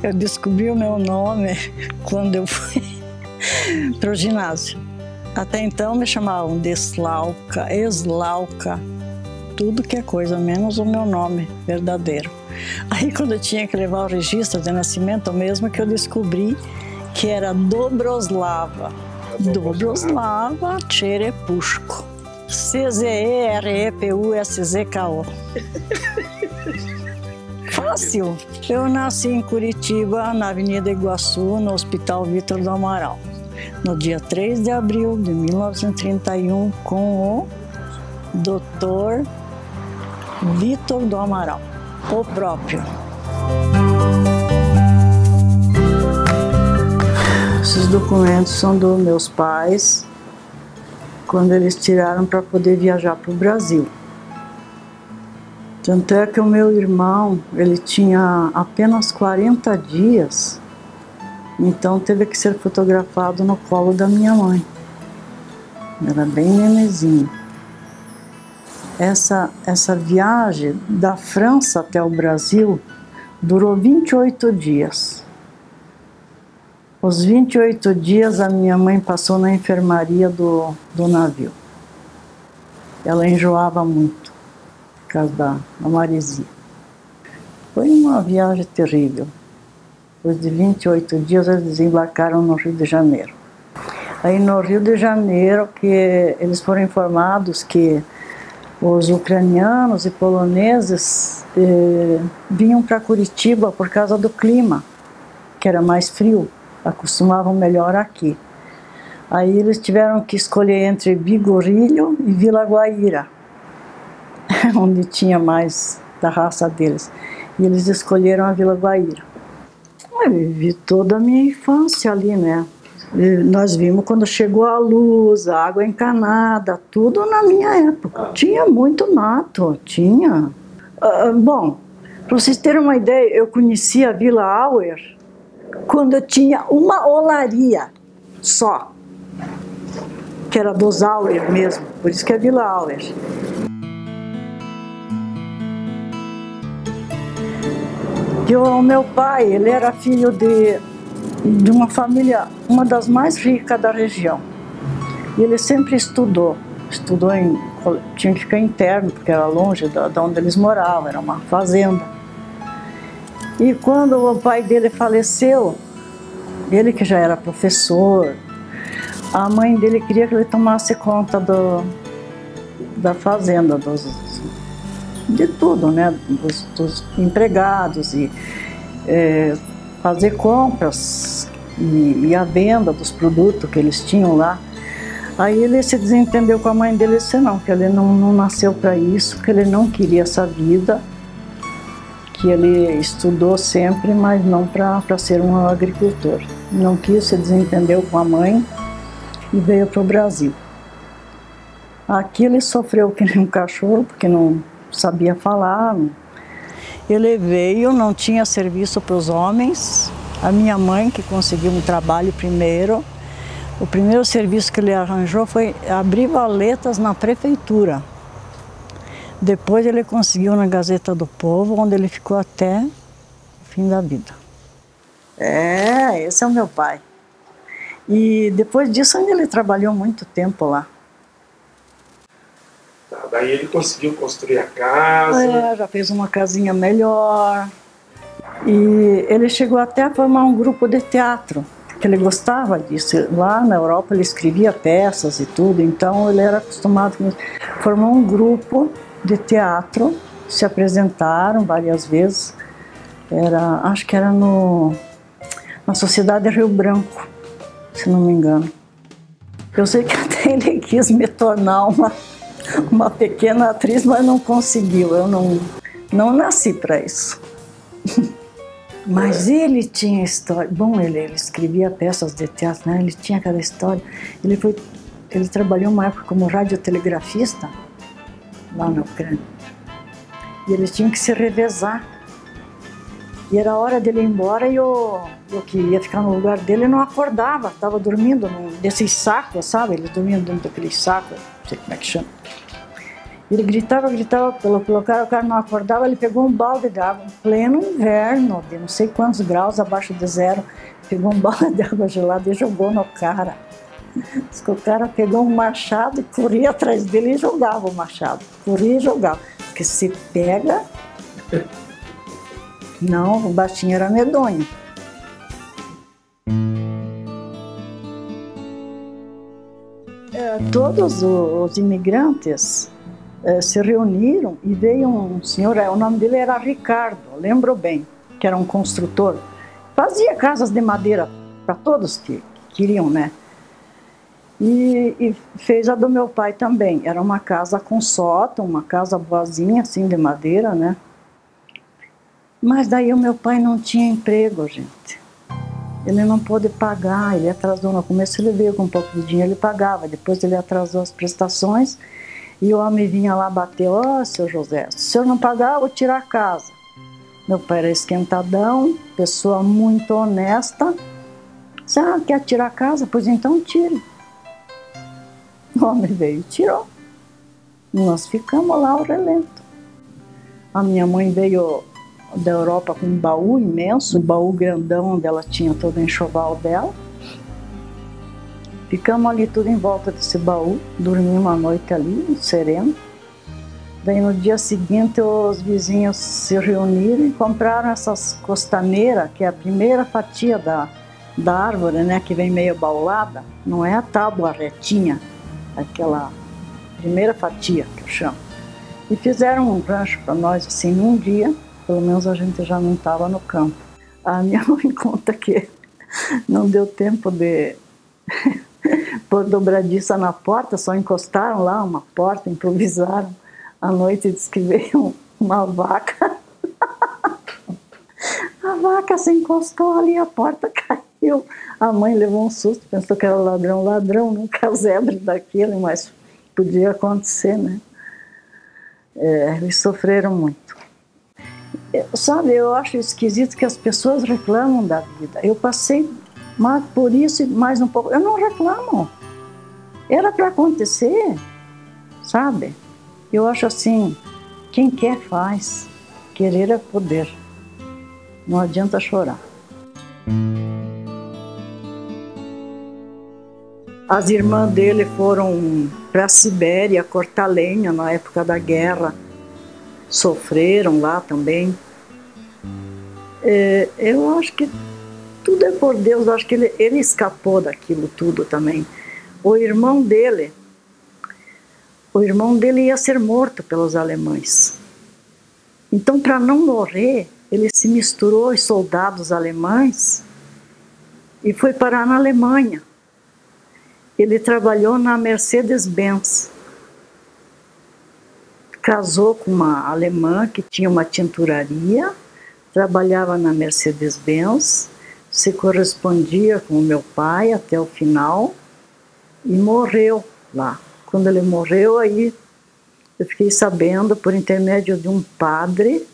Eu descobri o meu nome quando eu fui para o ginásio. Até então me chamavam de Slauka, Eslauka, tudo que é coisa, menos o meu nome verdadeiro. Aí quando eu tinha que levar o registro de nascimento, mesmo que eu descobri que era Dobroslava. Dobroslava Cherepushko. Cerepuszko. Fácil. Eu nasci em Curitiba, na Avenida Iguaçu, no Hospital Vítor do Amaral, no dia 3 de abril de 1931, com o Dr. Vítor do Amaral, o próprio. Esses documentos são dos meus pais, quando eles tiraram para poder viajar para o Brasil. Tanto é que o meu irmão, ele tinha apenas 40 dias, então teve que ser fotografado no colo da minha mãe. Era bem nenenzinho. Essa viagem da França até o Brasil durou 28 dias. Os 28 dias a minha mãe passou na enfermaria do navio. Ela enjoava muito por causa da maresia. Foi uma viagem terrível. Depois de 28 dias eles desembarcaram no Rio de Janeiro. Aí no Rio de Janeiro que eles foram informados que os ucranianos e poloneses vinham para Curitiba por causa do clima, que era mais frio. Acostumavam melhor aqui. Aí eles tiveram que escolher entre Bigorilho e Vila Guaíra, onde tinha mais da raça deles. E eles escolheram a Vila Guaíra. Eu vivi toda a minha infância ali, né? Nós vimos quando chegou a luz, a água encanada, tudo na minha época. Tinha muito mato, tinha. Bom, para vocês terem uma ideia, eu conheci a Vila Auer quando eu tinha uma olaria só, que era dos Auer mesmo, por isso que é Vila Auer. E o meu pai, ele era filho de uma família, uma das mais ricas da região. E ele sempre estudou tinha que ficar interno, porque era longe de onde eles moravam, era uma fazenda. E quando o pai dele faleceu, ele que já era professor, a mãe dele queria que ele tomasse conta da fazenda, de tudo, né? Dos empregados e fazer compras e a venda dos produtos que eles tinham lá. Aí ele se desentendeu com a mãe dele e disse não, que ele não nasceu para isso, que ele não queria essa vida, que ele estudou sempre, mas não para ser um agricultor. Não quis, se desentendeu com a mãe e veio para o Brasil. Aqui ele sofreu que nem um cachorro, porque não sabia falar. Ele veio, não tinha serviço para os homens. A minha mãe, que conseguiu um trabalho primeiro, o primeiro serviço que ele arranjou foi abrir valetas na prefeitura. Depois ele conseguiu na Gazeta do Povo, onde ele ficou até o fim da vida. Esse é o meu pai. E depois disso ainda ele trabalhou muito tempo lá. Daí ele conseguiu construir a casa. Já fez uma casinha melhor. E ele chegou até a formar um grupo de teatro, porque ele gostava disso. Lá na Europa ele escrevia peças e tudo, então ele era acostumado a formar um grupo de teatro, se apresentaram várias vezes. Acho que era na Sociedade Rio Branco, se não me engano. Eu sei que até ele quis me tornar uma pequena atriz, mas não conseguiu. Eu não nasci para isso. Mas ele tinha história. Bom, ele escrevia peças de teatro, né? Ele tinha aquela história. Ele trabalhou uma época como radiotelegrafista lá na Ucrânia. E eles tinham que se revezar. E era a hora dele ir embora e eu que ia ficar no lugar dele não acordava, estava dormindo desses sacos, sabe? Eles dormiam dentro daquele saco, não sei como é que chama. Ele gritava pelo cara, o cara não acordava, ele pegou um balde de água, em pleno inverno, de não sei quantos graus abaixo de zero, pegou um balde de água gelada e jogou no cara. Diz que o cara pegou um machado e corria atrás dele e jogava o machado. Corria e jogava. Porque se pega... Não, o baixinho era medonho. Todos os imigrantes se reuniram e veio um senhor, o nome dele era Ricardo, lembro bem, que era um construtor. Fazia casas de madeira para todos que queriam, né? E fez a do meu pai também. Era uma casa com sótão, uma casa boazinha, assim, de madeira, né? Mas daí o meu pai não tinha emprego, gente. Ele não pôde pagar, ele atrasou. No começo ele veio com um pouco de dinheiro, ele pagava. Depois ele atrasou as prestações e o homem vinha lá bater: ó, seu José, se o senhor não pagar, eu vou tirar a casa. Meu pai era esquentadão, pessoa muito honesta. Você quer tirar a casa? Pois então tire. O homem veio e tirou. Nós ficamos lá ao relento. A minha mãe veio da Europa com um baú imenso, um baú grandão onde ela tinha todo o enxoval dela. Ficamos ali tudo em volta desse baú, dormimos uma noite ali, sereno. Daí no dia seguinte os vizinhos se reuniram e compraram essas costaneiras, que é a primeira fatia da árvore, né, que vem meio baulada. Não é a tábua retinha, aquela primeira fatia que eu chamo. E fizeram um rancho para nós assim num dia, pelo menos a gente já não estava no campo. A minha mãe conta que não deu tempo de pôr dobradiça na porta, só encostaram lá uma porta, improvisaram. À noite diz que veio uma vaca. A vaca se encostou ali, a porta caiu. A mãe levou um susto, pensou que era ladrão, não casebre daquilo, mas podia acontecer, né? Eles sofreram muito. Sabe, eu acho esquisito que as pessoas reclamam da vida. Eu passei por isso e mais um pouco. Eu não reclamo. Era para acontecer, sabe? Eu acho assim, quem quer faz. Querer é poder. Não adianta chorar. As irmãs dele foram para a Sibéria cortar lenha na época da guerra. Sofreram lá também. Eu acho que tudo é por Deus. Eu acho que ele escapou daquilo tudo também. O irmão dele ia ser morto pelos alemães. Então, para não morrer, ele se misturou aos soldados alemães e foi parar na Alemanha. Ele trabalhou na Mercedes-Benz. Casou com uma alemã que tinha uma tinturaria, trabalhava na Mercedes-Benz, se correspondia com o meu pai até o final e morreu lá. Quando ele morreu, aí eu fiquei sabendo, por intermédio de um padre,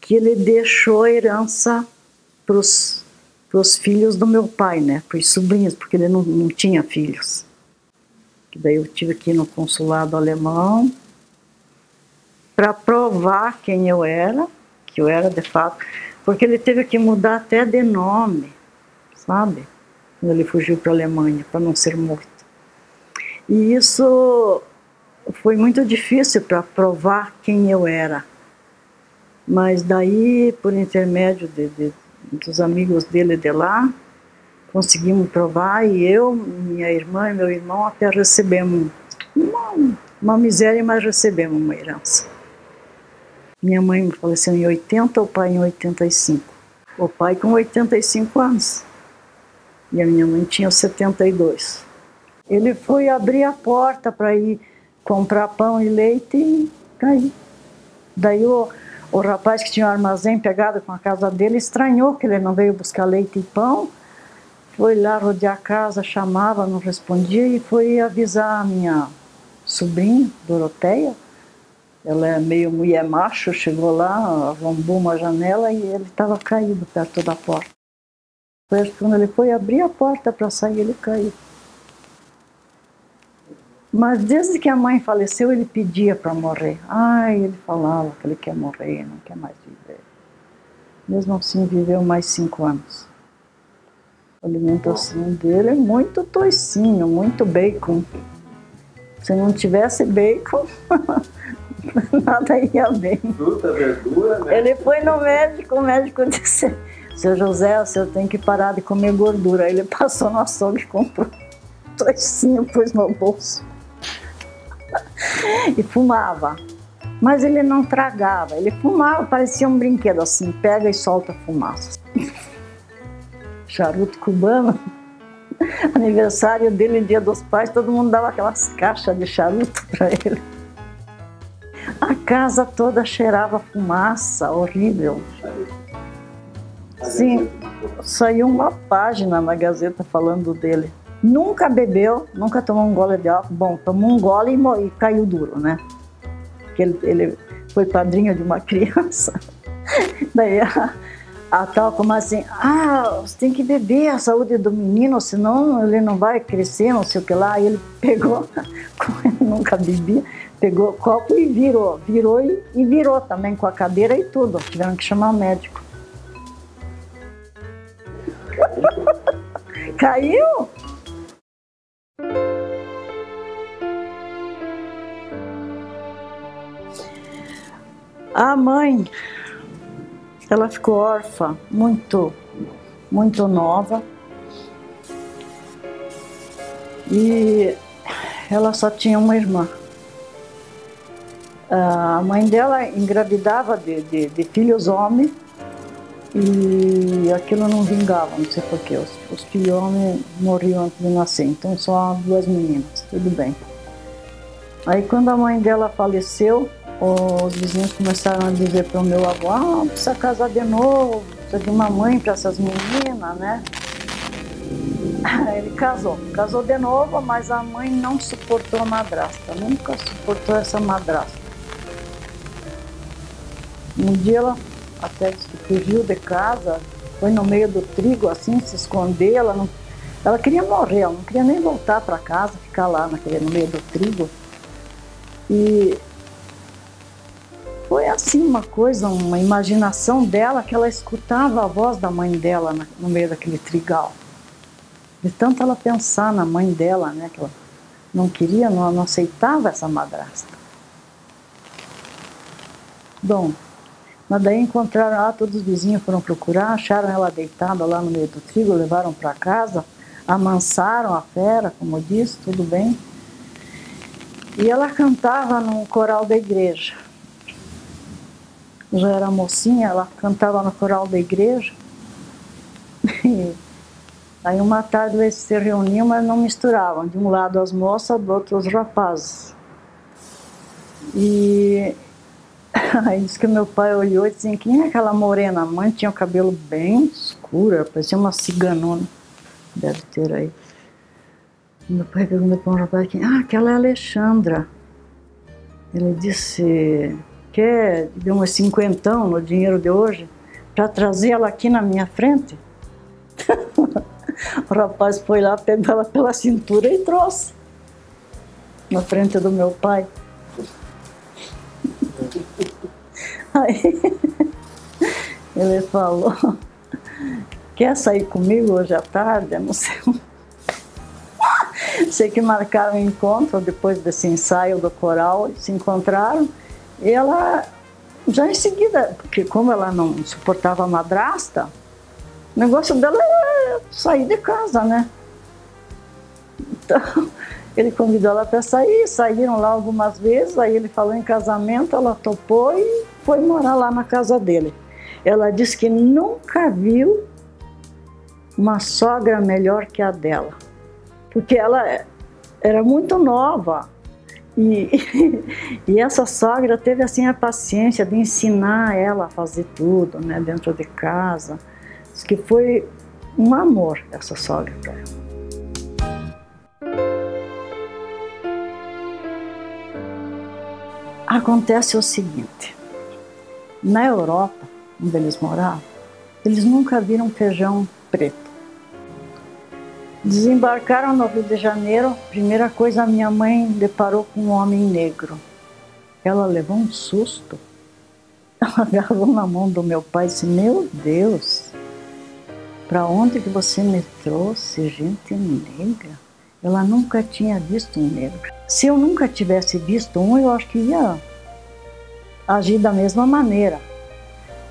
que ele deixou a herança para os filhos do meu pai, né? Para os sobrinhos, porque ele não tinha filhos. Daí eu tive que ir no consulado alemão para provar quem eu era, que eu era de fato, porque ele teve que mudar até de nome, sabe? Quando ele fugiu para a Alemanha, para não ser morto. E isso foi muito difícil para provar quem eu era. Mas daí, por intermédio dos amigos dele de lá, conseguimos provar, e eu, minha irmã e meu irmão até recebemos uma miséria, mas recebemos uma herança. Minha mãe faleceu em 80, o pai em 85. O pai com 85 anos. E a minha mãe tinha 72. Ele foi abrir a porta para ir comprar pão e leite e caiu. Daí o rapaz que tinha um armazém pegado com a casa dele estranhou que ele não veio buscar leite e pão. Foi lá rodear a casa, chamava, não respondia e foi avisar a minha sobrinha, Doroteia. Ela é meio mulher macho, chegou lá, arrombou uma janela e ele estava caído perto da porta. Quando ele foi abrir a porta para sair, ele caiu. Mas desde que a mãe faleceu, ele pedia para morrer. Ai, ele falava que ele quer morrer, não quer mais viver. Mesmo assim, viveu mais 5 anos. A alimentação dele é muito toicinho, muito bacon. Se não tivesse bacon, nada ia bem. Fruta, verdura, né? Ele foi no médico, o médico disse: seu José, o senhor tem que parar de comer gordura. Aí ele passou no açougue e comprou toicinho, pôs no bolso. E fumava. Mas ele não tragava, ele fumava, parecia um brinquedo assim, pega e solta fumaça. Charuto cubano. Aniversário dele, Dia dos Pais, todo mundo dava aquelas caixas de charuto para ele. A casa toda cheirava fumaça, horrível. Sim, saiu uma página na Gazeta falando dele. Nunca bebeu, nunca tomou um gole de álcool. Bom, tomou um gole e caiu duro, né? Porque ele foi padrinho de uma criança. Daí a tal como assim, você tem que beber a saúde do menino, senão ele não vai crescer, não sei o que lá. Aí ele pegou, como ele nunca bebia, pegou o copo e virou e virou também com a cadeira e tudo. Tiveram que chamar o médico. Caiu? A mãe, ela ficou órfã muito nova e ela só tinha uma irmã. A mãe dela engravidava de filhos homens e aquilo não vingava, não sei porquê. Os filhos homens morriam antes de nascer, então só 2 meninas, tudo bem. Aí quando a mãe dela faleceu, os vizinhos começaram a dizer para o meu avô: precisa casar de novo, precisa de uma mãe para essas meninas, né? Ele casou de novo, mas a mãe não suportou a madrasta, nunca suportou essa madrasta. Um dia ela até fugiu de casa, foi no meio do trigo assim, se esconder, ela queria morrer, ela não queria nem voltar para casa, ficar lá no meio do trigo. E foi assim uma imaginação dela, que ela escutava a voz da mãe dela no meio daquele trigal. De tanto ela pensar na mãe dela, né, que ela não queria, não aceitava essa madrasta. Bom, mas daí encontraram lá, todos os vizinhos foram procurar, acharam ela deitada lá no meio do trigo, levaram para casa, amansaram a fera, como disse, tudo bem. E ela cantava num coral da igreja. Já era mocinha, ela cantava no coral da igreja. E aí uma tarde eles se reuniam, mas não misturavam. De um lado as moças, do outro os rapazes. E aí disse que meu pai olhou e disse: quem é aquela morena? A mãe tinha o cabelo bem escuro, parecia uma ciganona. Deve ter aí. Meu pai perguntou para um rapaz: aquela é a Alexandra. Ele disse: quer de uns 50 no dinheiro de hoje para trazer ela aqui na minha frente? O rapaz foi lá, pegou ela pela cintura e trouxe na frente do meu pai. Aí ele falou: quer sair comigo hoje à tarde? Eu não sei. Sei que marcaram um encontro depois desse ensaio do coral, se encontraram. E ela, já em seguida, porque como ela não suportava a madrasta, o negócio dela era sair de casa, né? Então, ele convidou ela para sair, saíram lá algumas vezes, aí ele falou em casamento, ela topou e foi morar lá na casa dele. Ela disse que nunca viu uma sogra melhor que a dela, porque ela era muito nova. E essa sogra teve assim a paciência de ensinar ela a fazer tudo, né, dentro de casa. Diz que foi um amor essa sogra para ela. Acontece o seguinte: na Europa, onde eles moravam, eles nunca viram feijão preto. Desembarcaram no Rio de Janeiro, primeira coisa, a minha mãe deparou com um homem negro. Ela levou um susto. Ela agarrou na mão do meu pai e disse, meu Deus, para onde que você me trouxe gente negra? Ela nunca tinha visto um negro. Se eu nunca tivesse visto um, eu acho que ia agir da mesma maneira.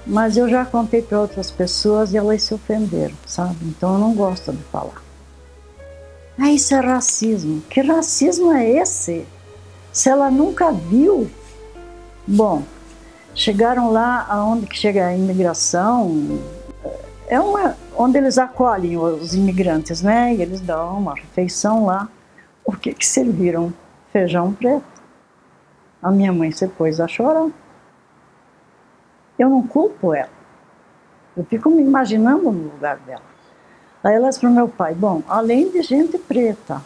Mas eu já contei para outras pessoas e elas se ofenderam, sabe? Então eu não gosto de falar. Ah, isso é racismo. Que racismo é esse? Se ela nunca viu. Bom, chegaram lá aonde que chega a imigração, onde eles acolhem os imigrantes, né? E eles dão uma refeição lá. O que que serviram? Feijão preto. A minha mãe se pôs a chorar. Eu não culpo ela. Eu fico me imaginando no lugar dela. Aí ela disse para o meu pai, bom, além de gente preta,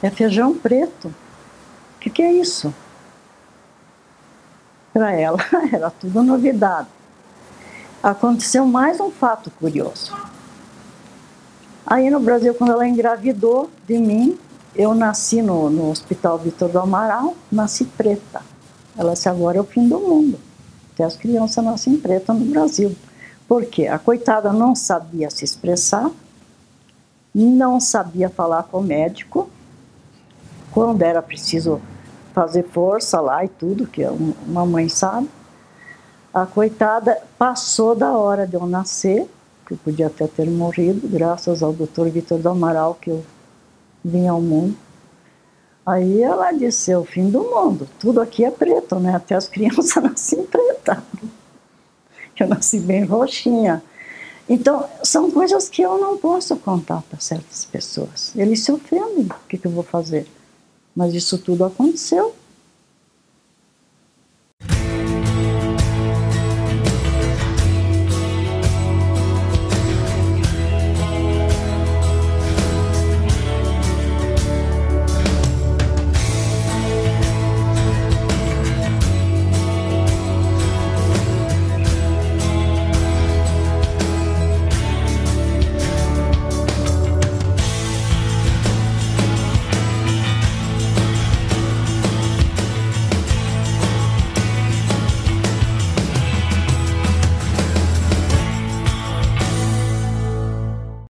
é feijão preto. O que é isso? Para ela era tudo novidade. Aconteceu mais um fato curioso. Aí no Brasil, quando ela engravidou de mim, eu nasci no Hospital Vítor do Amaral, nasci preta. Ela disse, agora é o fim do mundo. Até as crianças nascem pretas no Brasil. Por quê? A coitada não sabia se expressar, não sabia falar com o médico, quando era preciso fazer força lá e tudo, que uma mãe sabe. A coitada passou da hora de eu nascer, que eu podia até ter morrido, graças ao Dr. Vítor do Amaral, que eu vim ao mundo. Aí ela disse, é o fim do mundo, tudo aqui é preto, né? Até as crianças nascem preta. Eu nasci bem roxinha. Então, são coisas que eu não posso contar para certas pessoas. Eles se ofendem, o que eu vou fazer? Mas isso tudo aconteceu.